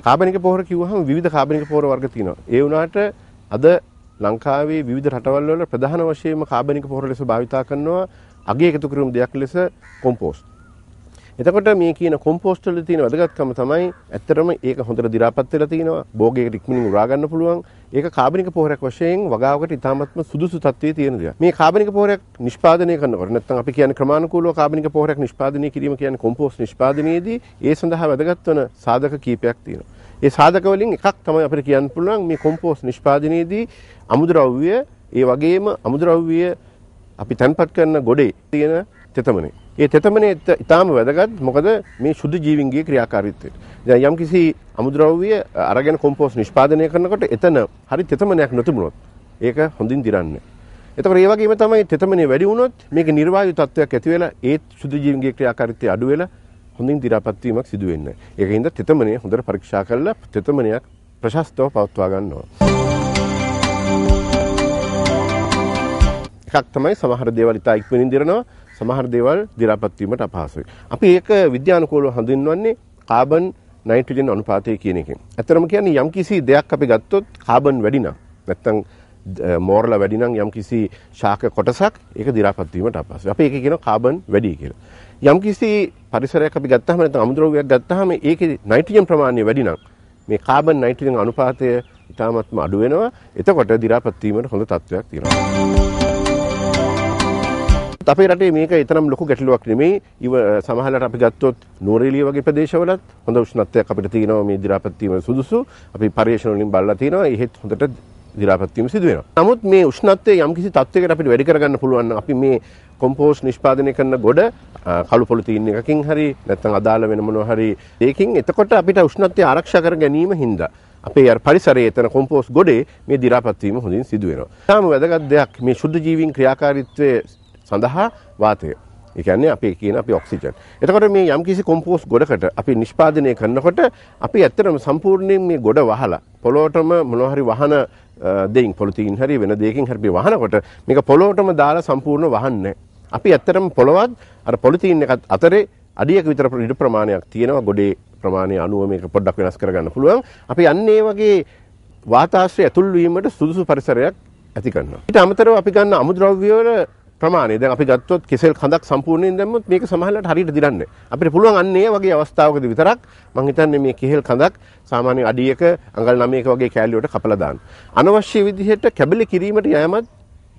කාබනික පොහොර කිව්වහම විවිධ කාබනික පොහොර වර්ග තියෙනවා. ඒ වුණාට අද ලංකාවේ විවිධ රටවල් වල ප්‍රධාන වශයෙන්ම කාබනික පොහොර ලෙස භාවිතා කරනවා අගේ එකතු කිරීම දෙයක් ලෙස කොම්පෝස්ට්. එතකොට මේ කියන කොම්පෝස්ට් වල තියෙන වැදගත්කම තමයි ඇත්තටම ඒක හොඳට දි รา පත් වෙලා තිනවා. භෝගයකට ඉක්මනින් උරා ගන්න පුළුවන්. ඒක කාබනික පොහොරයක් වශයෙන් වගාවකට ඉතාමත්ම සුදුසු තත්ත්වයේ තියෙන දෙයක්. මේ කාබනික පොහොරයක් නිෂ්පාදනය කරනකොට නැත්නම් අපි කියන්නේ ක්‍රමානුකූලව කාබනික පොහොරයක් නිෂ්පාදනය කිරීම කියන්නේ කොම්පෝස්ට් නිෂ්පාදනයේදී ඒ සඳහා වැදගත් වන සාධක කීපයක් තියෙනවා. ඒ සාධක වලින් එකක් තමයි අපිට කියන්න පුළුවන් මේ කොම්පෝස්ට් නිෂ්පාදනයේදී අමුද්‍රව්‍ය ඒ වගේම අමුද්‍රව්‍ය අපි තැන්පත් කරන ගොඩේ තියෙන තෙතමනේ. ඒ තෙතමනේ ඉතාම වැදගත්. මොකද මේ ශුද්ධ ජීවීන්ගේ ක්‍රියාකාරීත්වයට. දැන් යම්කිසි අමුද්‍රව්‍ය අරගෙන කොම්පෝස්ට් නිෂ්පාදනය කරනකොට එතන හරි තෙතමනයක් නොතිබුණොත් ඒක හොඳින් දිරන්නේ. එතකොට ඒ වගේම තමයි තෙතමනේ වැඩි වුණොත් මේක නිර්වායු තත්ත්වයක් ඇති වෙලා ඒ ශුද්ධ ජීවීන්ගේ ක්‍රියාකාරීත්වය අඩු වෙලා හොඳින් දි รา පත් වීමක් සිදු වෙන්නේ. ඒකින්ද තෙතමනේ හොඳට පරීක්ෂා කරලා තෙතමනයක් ප්‍රශස්තව පවත්වා ගන්න ඕන. එකක් තමයි සමහර දේවල් ඉතා ඉක්මනින් දිරනවා. සමහර දේවල් දි รา පත් වීමට අපහසුයි. අපි ඒක විද්‍යානුකූලව හඳුන්වන්නේ කාබන් නයිට්‍රජන් අනුපාතය කියන එකෙන්. ඇත්තටම කියන්නේ යම්කිසි දෙයක් අපි ගත්තොත් කාබන් වැඩි නම් නැත්නම් මෝරලා වැඩි නම් යම්කිසි ශාක කොටසක් ඒක දි รา පත් වීමට අපහසුයි. අපි ඒක කියනවා කාබන් වැඩි කියලා. යම්කිසි පරිසරයක් අපි ගත්තාම නැත්නම් අමුද්‍රව්‍යයක් ගත්තාම ඒකේ නයිට්‍රජන් ප්‍රමාණය වැඩි නම් මේ කාබන් නයිට්‍රජන් අනුපාතය ඉතාමත්ම අඩු වෙනවා. එතකොට දි รา පත් වීමට හොඳ තත්ත්වයක් තියෙනවා. අපේ රටේ මේක ඊතරම් ලොකු ගැටලුවක් නෙමෙයි. සමහරවිට අපි ගත්තොත් නූරේලිය වගේ ප්‍රදේශවලත් හොඳ උෂ්ණත්වයක් අපිට තියෙනවා මේ දි รา පත් වීම සුදුසු. අපි පරිශන වලින් බලලා තියෙනවා. ඒහෙත් හොඳට දි รา පත් වීම සිදු වෙනවා. නමුත් මේ උෂ්ණත්වය යම්කිසි තත්ත්වයකට අපිට වැඩි කරගන්න පුළුවන් නම් අපි මේ කොම්පෝස්ට් නිෂ්පාදනය කරන ගොඩ කළු පොලිතීන් එකකින් හරි නැත්නම් අදාළ වෙන මොනවා හරි දෙයකින් එතකොට අපිට උෂ්ණත්වය ආරක්ෂා කර ගැනීම හින්දා අපේ අර පරිසරයේ එතන කොම්පෝස්ට් ගොඩේ මේ දි รา පත් වීම හොඳින් සිදු වෙනවා. තාම වැදගත් දෙයක් මේ ශුද්ධ ජීවීන් ක්‍රියාකාරීත්වයේ සඳහා වාතය. ඒ කියන්නේ අපි කියන අපි ඔක්සිජන්. එතකොට මේ යම්කිසි කොම්පෝස්ට් ගොඩකට අපි නිෂ්පාදනය කරනකොට අපි ඇත්තටම සම්පූර්ණයෙන් මේ ගොඩ වහලා පොළොවටම මොනවා හරි වහන දෙයින් පොලිතීන් හරි වෙන දෙයකින් හරි වහනකොට මේක පොළොවටම දාලා සම්පූර්ණ වහන්නේ. අපි ඇත්තටම පොළොවත් අර පොලිතීන් එකත් අතරේ අඩියක විතර ඉඩ ප්‍රමාණයක් තියෙනවා. ගොඩේ ප්‍රමාණය අනුව මේක පොඩ්ඩක් වෙනස් කරගන්න පුළුවන්. අපි අන්නේ වගේ වාතාශ්‍රය ඇතුල් වීමට සුදුසු පරිසරයක් ඇති කරනවා. ඊට අමතරව අපි ගන්න අමුද්‍රව්‍ය වල ප්‍රමාණය දැන් අපි ගත්තොත් කෙසෙල් කඳක් සම්පූර්ණයෙන් දැම්මොත් මේක සමහරවිට හරියට දිරන්නේ. අපිට පුළුවන් අන්න ඒ වගේ අවස්ථාවකදී විතරක් මම හිතන්නේ මේ කෙහෙල් කඳක් සාමාන්‍ය අඩියක අඟල් 9ක වගේ කෑලි වලට කපලා දාන්න. අනවශ්‍ය විදිහට කැබලි කිරීමට යෑමත්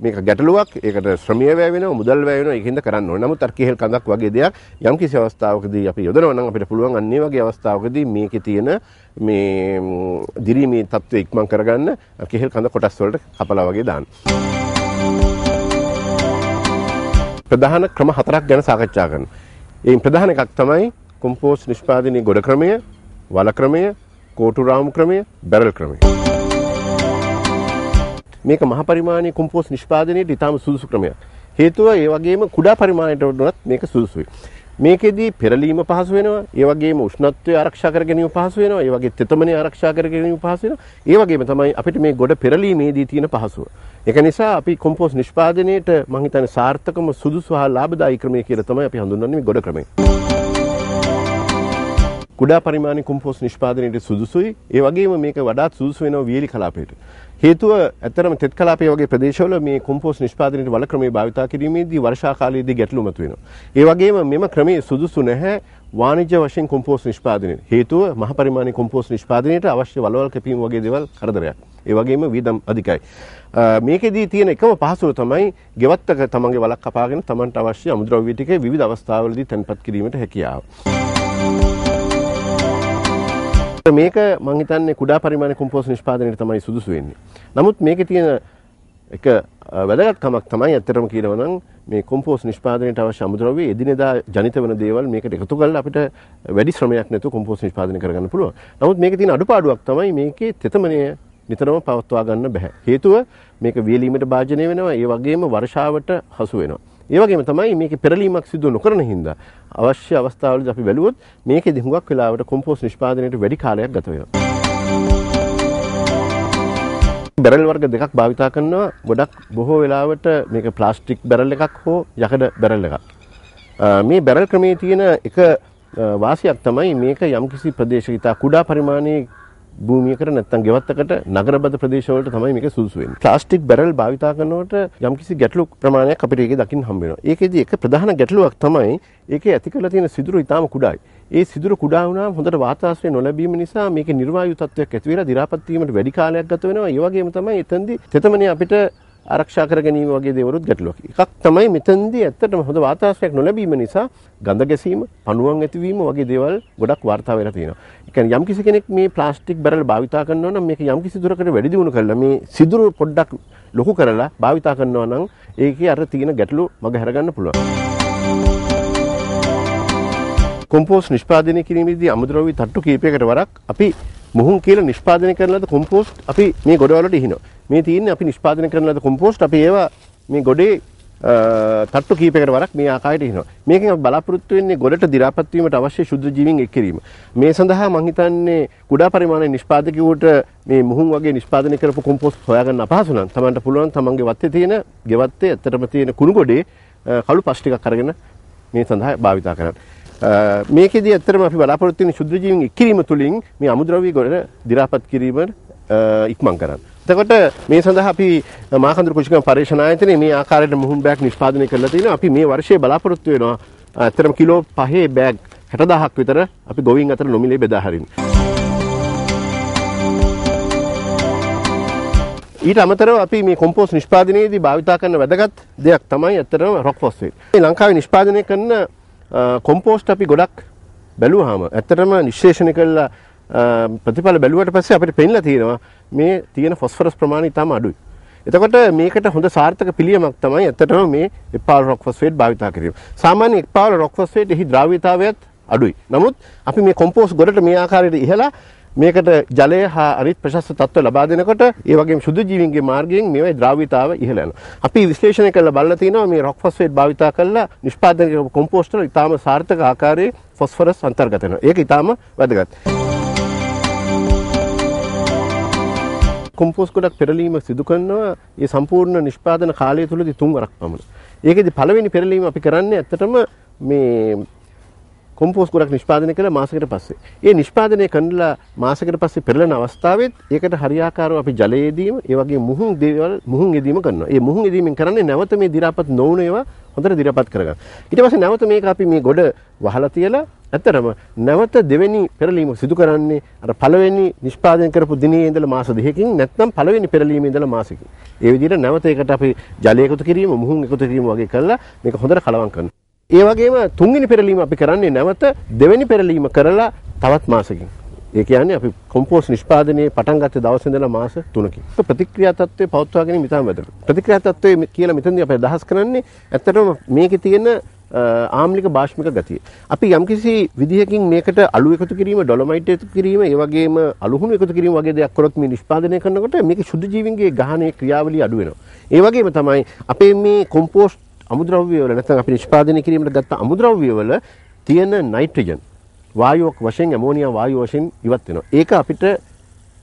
මේක ගැටලුවක්. ඒකට ශ්‍රමීය වැය වෙනවා, මුදල් වැය වෙනවා. ඒකින්ද කරන්න ඕනේ. නමුත් අර කෙහෙල් කඳක් වගේ දෙයක් යම්කිසි අවස්ථාවකදී අපි යොදනවා නම් අපිට පුළුවන් අන්න ඒ වගේ අවස්ථාවකදී මේකේ තියෙන මේ දිරීමේ තත්ත්වය ඉක්මන් කරගන්න කෙහෙල් කඳ කොටස් වලට කපලා වගේ දාන්න. ප්‍රධාන ක්‍රම 4ක් ගැන සාකච්ඡා කරනවා. ඒන් ප්‍රධාන එකක් තමයි කොම්පෝස්ට් නිෂ්පාදනයේ ගොඩ ක්‍රමය, වල ක්‍රමය, කෝටු රාමු ක්‍රමය, බැරල් ක්‍රමය. මේක මහ පරිමාණයේ කොම්පෝස්ට් නිෂ්පාදනයේට ඉතාම සුදුසු ක්‍රමයක්. හේතුව ඒ වගේම කුඩා පරිමාණයට වුණත් මේක සුදුසුයි. මේකෙදී පෙරලීම පහසු වෙනවා. ඒ වගේම උෂ්ණත්වය ආරක්ෂා කර ගැනීම පහසු වෙනවා. ඒ වගේ තෙතමනේ ආරක්ෂා කර ගැනීම පහසු වෙනවා. ඒ වගේම තමයි අපිට මේ ගොඩ පෙරලීමේදී තියෙන පහසුව. ඒක නිසා අපි කොම්පෝස්ට් නිෂ්පාදනයේට මම හිතන්නේ සාර්ථකම සුදුසු හා ලාභදායී ක්‍රමය කියලා තමයි අපි හඳුන්වන්නේ මේ ගොඩ ක්‍රමය. කුඩා පරිමාණයේ කොම්පෝස්ට් නිෂ්පාදනයේට සුදුසුයි. ඒ වගේම මේක වඩාත් සුදුසු වෙනවා වියලි කලාපයට. හේතුව ඇත්තරම තෙත් කලාපයේ වගේ ප්‍රදේශවල මේ කොම්පෝස්ට් නිෂ්පාදනයේ වල ක්‍රමයේ භාවිතා කිරීමේදී වර්ෂා කාලයේදී ගැටලු මතුවෙනවා. ඒ වගේම මෙම ක්‍රමයේ සුදුසු නැහැ වාණිජ්‍ය වශයෙන් කොම්පෝස්ට් නිෂ්පාදනයේ. හේතුව මහ පරිමාණයේ කොම්පෝස්ට් නිෂ්පාදනයේට අවශ්‍ය වලවල් කැපීම වගේ දේවල් කරදරයක්. ඒ වගේම වියදම් අධිකයි. මේකෙදී තියෙන එකම පහසුව තමයි ගෙවත්තක තමන්ගේ වලක් කපාගෙන තමන්ට අවශ්‍ය අමුද්‍රව්‍ය ටික විවිධ අවස්ථාවලදී තැන්පත් කිරීමට හැකියාව. මේක මම හිතන්නේ කුඩා පරිමාණයේ කොම්පෝස්ට් නිෂ්පාදනයේට තමයි සුදුසු වෙන්නේ. නමුත් මේකේ තියෙන එක වැදගත්කමක් තමයි ඇත්තටම කියනවා නම් මේ කොම්පෝස්ට් නිෂ්පාදනයට අවශ්‍ය අමුද්‍රව්‍ය එදිනෙදා ජනිත වෙන දේවල් මේකට එකතු කරලා අපිට වැඩි ශ්‍රමයක් නැතුව කොම්පෝස්ට් නිෂ්පාදනය කරගන්න පුළුවන්. නමුත් මේකේ තියෙන අඩුපාඩුවක් තමයි මේකේ තෙතමනය නිතරම පවත්වා ගන්න බෑ. හේතුව මේක වියලීමට භාජනය වෙනවා. ඒ වගේම වර්ෂාවට හසු වෙනවා. ඒ වගේම තමයි මේකේ පෙරලීමක් සිදු නොකරන හින්දා අවශ්‍ය අවස්ථාවලදී අපි බැලුවොත් මේකෙදි හුඟක් වෙලාවට කොම්පෝස්ට් නිෂ්පාදනයට වැඩි කාලයක් ගත වෙනවා. බැරල් වර්ග දෙකක් භාවිතා කරනවා. ගොඩක් බොහෝ වෙලාවට මේක ප්ලාස්ටික් බැරල් එකක් හෝ යකඩ බැරල් එකක්. මේ බැරල් ක්‍රමයේ තියෙන එක වාසියක් තමයි මේක යම්කිසි ප්‍රදේශයක ඉතා කුඩා පරිමාණයේ භූමියකට නැත්නම් ගෙවත්තකට නගරබද ප්‍රදේශවලට තමයි මේක සුදුසු වෙන්නේ. ප්ලාස්ටික් බැරල් භාවිතා කරනකොට යම්කිසි ගැටලු ප්‍රමාණයක් අපිට ඒකේ දකින්න හම්බ වෙනවා. ඒකෙදි එක ප්‍රධාන ගැටලුවක් තමයි ඒකේ ඇති කරලා තියෙන සිදුරු ඉතාම කුඩායි. ඒ සිදුරු කුඩා වුණාම හොඳට වාතාශ්‍රය නොලැබීම නිසා මේකේ නිර්වායු තත්ත්වයක් ඇති වෙලා දි รา පත් වීමට වැඩි කාලයක් ගත වෙනවා. ඒ වගේම තමයි එතෙන්දී තෙතමනේ අපිට ආරක්ෂා කර ගැනීම වගේ දේවලුත් ගැටලුවක්. එකක් තමයි මෙතෙන්දී ඇත්තටම හොඳ වාතාශ්‍රයක් නොලැබීම නිසා ගඳ ගැසීම, පණුවන් ඇතිවීම වගේ දේවල් ගොඩක් වාර්තා වෙලා තියෙනවා. ඒ කියන්නේ යම්කිසි කෙනෙක් මේ ප්ලාස්ටික් බැරල් භාවිතා කරනවා නම් මේක යම්කිසි දුරකට වැඩි දියුණු කරලා මේ සිදුරු පොඩ්ඩක් ලොකු කරලා භාවිතා කරනවා නම් ඒකේ අර තියෙන ගැටලු මග හැරගන්න පුළුවන්. කොම්පෝස්ට් නිෂ්පාදනය කිරීමේදී අමුද්‍රව්‍ය තට්ටු කීපයකට වරක් අපි මුහුන් කියලා නිෂ්පාදනය කරන ලද කොම්පෝස්ට් අපි මේ ගොඩවලට ඉහිනවා. මේ තියෙන්නේ අපි නිෂ්පාදනය කරන ලද කොම්පෝස්ට් අපි ඒවා මේ ගොඩේ තට්ටු කීපයකට වරක් මේ ආකාරයට ඉහිනවා. මේකෙන් අපි බලාපොරොත්තු වෙන්නේ ගොඩට දි รา පත් වීමට අවශ්‍ය ශුද්ධ ජීවීන් එක් කිරීම. මේ සඳහා මම හිතන්නේ කුඩා පරිමාණයේ නිෂ්පාදකයෝට මේ මුහුන් වගේ නිෂ්පාදනය කරපු කොම්පෝස්ට් හොයාගන්න අපහසු නම් තමන්ට පුළුවන් තමන්ගේ වත්තේ තියෙන ගෙවත්තේ ඇත්තටම තියෙන කුණු ගොඩේ කළු පස් ටිකක් අරගෙන මේ සඳහා භාවිතා කරන්න. මේකෙදී ඇත්තටම අපි බලාපොරොත්තු වෙන ශුද්ධ ජීවීන් එක් කිරීම තුළින් මේ අමුද්‍රව්‍ය ගොඩ දි รา පත් කිරීම ඉක්මන් කරන්න. එතකොට මේ සඳහා අපි මාකන්දුරු කෘෂිකර්ම පරීක්ෂණ ආයතනයේ මේ ආකාරයට මුහුන් බෑග් නිෂ්පාදනය කරලා තිනවා. අපි මේ වර්ෂයේ බලාපොරොත්තු වෙනවා ඇත්තටම කිලෝ 5 බෑග් 60000ක් විතර අපි ගොවීන් අතර නොමිලේ බෙදා හරින්න. ඊට අමතරව අපි මේ කොම්පෝස්ට් නිෂ්පාදනයේදී භාවිතා කරන වැදගත් දෙයක් තමයි ඇත්තටම රොක් ෆොස්ෆේට්. මේ ලංකාවේ නිෂ්පාදනය කරන කොම්පෝස්ට් අපි ගොඩක් බැලුවාම ඇත්තටම නිශ්ශේෂණය කළා ප්‍රතිඵල බැලුවට පස්සේ අපිට පෙන්නලා තියෙනවා මේ තියෙන ෆොස්ෆරස් ප්‍රමාණය ඉතාම අඩුයි. එතකොට මේකට හොඳ සාර්ථක පිළියමක් තමයි ඇත්තටම මේ එපාවල් රොක් ෆොස්ෆේට් භාවිතා කිරීම. සාමාන්‍ය එපාවල් රොක් ෆොස්ෆේට් එහි ද්‍රාව්‍යතාවයත් අඩුයි. නමුත් අපි මේ කොම්පෝස්ට් ගොඩට මේ ආකාරයට ඉහලා මේකට ජලය හා අනිත් ප්‍රශස්ත තත්ත්ව ලබා දෙනකොට ඒ වගේම ශුද්ධ ජීවීන්ගේ මාර්ගයෙන් මේවයි ද්‍රාව්‍යතාව ඉහළ යනවා. අපි විශ්ලේෂණය කරලා බලලා තිනවා මේ රොක් ෆොස්ෆේට් භාවිතා කරලා නිෂ්පාදනය කරපු කොම්පෝස්ට් වල ඉතාම සාර්ථක ආකාරයේ ෆොස්ෆරස් අන්තර්ගත වෙනවා. ඒක ඉතාම වැදගත්. කොම්පෝස්ට් ගොඩක් පෙරලීම සිදු කරනවා ඒ සම්පූර්ණ නිෂ්පාදන කාලය තුලදී 3 වරක් පමණ. ඒකෙදි පළවෙනි පෙරලීම අපි කරන්නේ ඇත්තටම මේ කොම්පෝස්ට් ගොඩක් නිෂ්පාදනය කළා මාසයකට පස්සේ. ඒ නිෂ්පාදනය කරලා මාසයකට පස්සේ පෙරලන අවස්ථාවෙත් ඒකට හරියාකාරව අපි ජලය යෙදීම, ඒ වගේ මුහුන් යෙදීම කරනවා. ඒ මුහුන් යෙදීමෙන් කරන්නේ නැවත මේ දි รา පත් නොවුන ඒවා හොඳට දි รา පත් කරගන්න. ඊට පස්සේ නැවත මේක අපි මේ ගොඩ වහලා තියලා ඇත්තටම නැවත දෙවෙනි පෙරලීම සිදු කරන්නේ අර පළවෙනි නිෂ්පාදනය කරපු දිනේ ඉඳලා මාස 2කින් නැත්නම් පළවෙනි පෙරලීමේ ඉඳලා මාසෙකින්. ඒ විදිහට නැවත ඒකට අපි ජලය එකතු කිරීම, මුහුන් එකතු කිරීම වගේ කරලා මේක හොඳට කලවම් කරනවා. ඒ වගේම තුන්වෙනි පෙරලීම අපි කරන්නේ නැවත දෙවෙනි පෙරලීම කරලා තවත් මාසෙකින්. ඒ කියන්නේ අපි කොම්පෝස්ට් නිෂ්පාදනයේ පටන් ගත්ත දවසේ ඉඳලා මාස 3කින්. ප්‍රතික්‍රියා තත්ත්වය පවත්වා ගැනීම ඉතාම වැදගත්. ප්‍රතික්‍රියා තත්ත්වය කියලා මෙතනදී අපි අදහස් කරන්නේ ඇත්තටම මේකේ තියෙන ආම්ලික භාෂ්මික ගතිය. අපි යම්කිසි විදිහකින් මේකට අලු එකතු කිරීම, ඩොලොමයිට් එකතු කිරීම, ඒ වගේම අලුහුණු එකතු කිරීම වගේ දේවල් කරොත් මේ නිෂ්පාදනය කරනකොට මේකේ ශුද්ධ ජීවීන්ගේ ගහනයේ ක්‍රියාවලිය අඩු වෙනවා. ඒ වගේම තමයි අපේ මේ කොම්පෝස්ට් අමුද්‍රව්‍ය වල නැත්නම් අපි නිෂ්පාදනය කිරීමට ගත්ත අමුද්‍රව්‍ය වල තියෙන නයිට්‍රජන් වායුවක් වශයෙන් ඇමෝනියා වායුව වශයෙන් ඉවත් වෙනවා. ඒක අපිට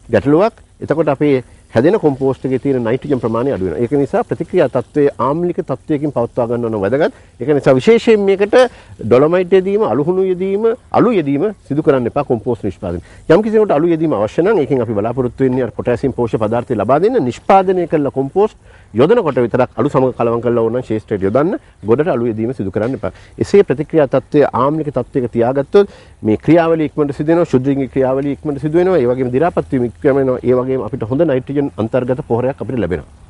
ගැටලුවක්. එතකොට අපේ හැදෙන කොම්පෝස්ට් එකේ තියෙන නයිට්‍රජන් ප්‍රමාණය අඩු වෙනවා. ඒක නිසා ප්‍රතික්‍රියා තත්ත්වයේ ආම්ලික තත්ත්වයකින් පවත්වා ගන්න ඕන වැදගත්. ඒක නිසා විශේෂයෙන් මේකට ඩොලොමයිට් යෙදීම, අලුහුණු යෙදීම, අලු යෙදීම සිදු කරන්න එපා කොම්පෝස්ට් නිෂ්පාදනය. යම් කිසි කෙනෙකුට අලු යෙදීම අවශ්‍ය නම් ඒකෙන් අපි බලාපොරොත්තු වෙන්නේ අර පොටෑසියම් පෝෂක පදාර්ථය ලබා දෙන්න නිෂ්පාදනය කළ කොම්පෝස්ට් යොදනකොට විතරක් අලු සමග කලවම් කරලා ඕන නම් ශේෂ්ත්‍රයට යොදන්න. ගොඩට අලු යෙදීම සිදු කරන්න එපා. එසේ ප්‍රතික්‍රියා තත්ත්වයේ ආම්ලික තත්ත්වයක තියාගත්තොත් මේ ක්‍රියාවලිය ඉක්මනට සිදු වෙනවා, ශුද්ධින්ගේ ක්‍රියාවලිය ඉක්මනට සිදු වෙනවා. ඒ වගේම දි รา පත් වීම ඉක්මන වෙනවා. ඒ වගේම අපිට හොඳ නයිට්‍රජන් අන්තර්ගත පොහොරයක් අපිට ලැබෙනවා.